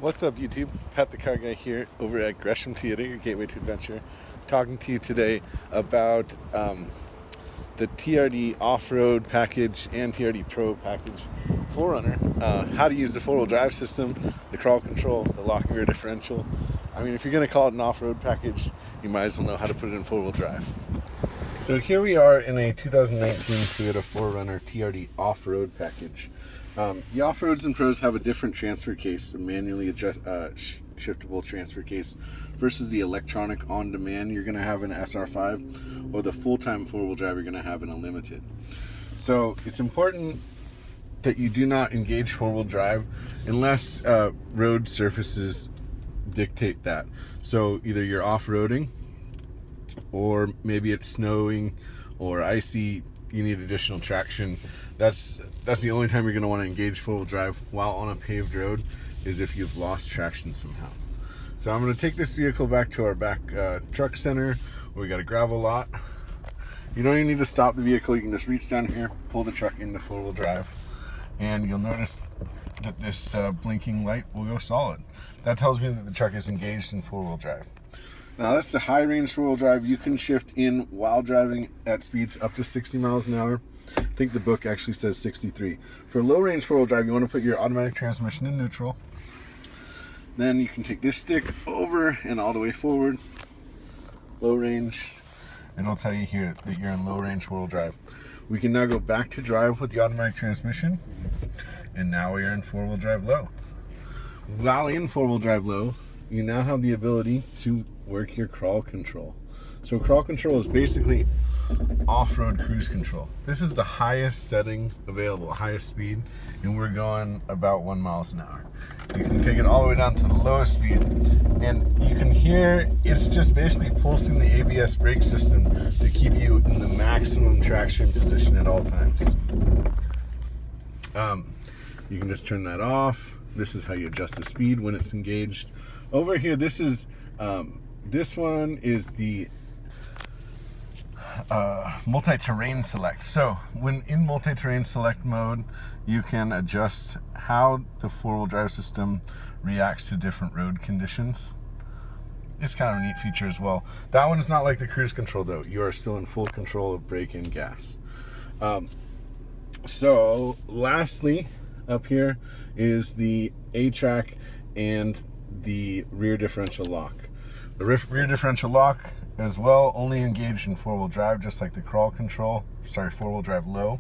What's up, YouTube? Pat the Car Guy here over at Gresham Toyota, your gateway to adventure. Talking to you today about the TRD Off-Road package and TRD Pro package 4Runner. How to use the four-wheel drive system, the crawl control, the locking rear differential. I mean, if you're going to call it an off-road package, you might as well know how to put it in four-wheel drive. So here we are in a 2019 Toyota 4Runner TRD Off-Road package. The Off-Roads and Pros have a different transfer case, a manually shiftable transfer case, versus the electronic on-demand you're going to have in an SR5, or the full-time four-wheel drive you're going to have in a Limited. So it's important that you do not engage four-wheel drive unless road surfaces dictate that. So either you're off-roading, or maybe it's snowing or icy, you need additional traction. That's the only time you're going to want to engage four-wheel drive while on a paved road, is if you've lost traction somehow. So I'm going to take this vehicle back to our back truck center, where we got a gravel lot. You don't even need to stop the vehicle. You can just reach down here, pull the truck into four-wheel drive, and you'll notice that this blinking light will go solid. That tells me that the truck is engaged in four-wheel drive. Now, that's the high range four-wheel drive. You can shift in while driving at speeds up to 60 miles an hour. I think the book actually says 63. For low range four-wheel drive, you want to put your automatic transmission in neutral. Then you can take this stick over and all the way forward. Low range. It'll tell you here that you're in low range four-wheel drive. We can now go back to drive with the automatic transmission. And now we are in four-wheel drive low. While in four-wheel drive low, you now have the ability to work your crawl control. So crawl control is basically off-road cruise control. This is the highest setting available, highest speed, and we're going about 1 mile an hour. You can take it all the way down to the lowest speed, and you can hear it's just basically pulsing the ABS brake system to keep you in the maximum traction position at all times. You can just turn that off. This is how you adjust the speed when it's engaged. Over here, this one is the multi-terrain select. So when in multi-terrain select mode, you can adjust how the four-wheel drive system reacts to different road conditions. It's kind of a neat feature as well. That one is not like the cruise control though. You are still in full control of brake and gas. So lastly, up here is the A-track and the rear differential lock. The rear differential lock as well only engaged in four-wheel drive, just like the crawl control. Sorry, four-wheel drive low.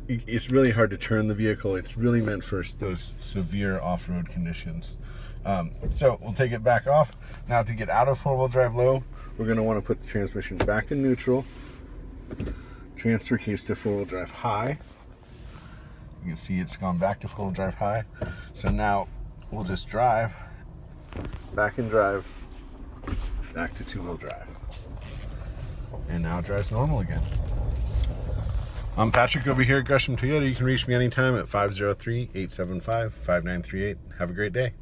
It's really hard to turn the vehicle. It's really meant for those severe off-road conditions. So we'll take it back off. Now, to get out of four-wheel drive low, we're going to want to put the transmission back in neutral. Transfer case to four-wheel drive high. You can see it's gone back to four-wheel drive high. So now we'll just drive, back in drive, back to two-wheel drive. And now it drives normal again. I'm Patrick over here at Gresham Toyota. You can reach me anytime at 503-875-5938. Have a great day.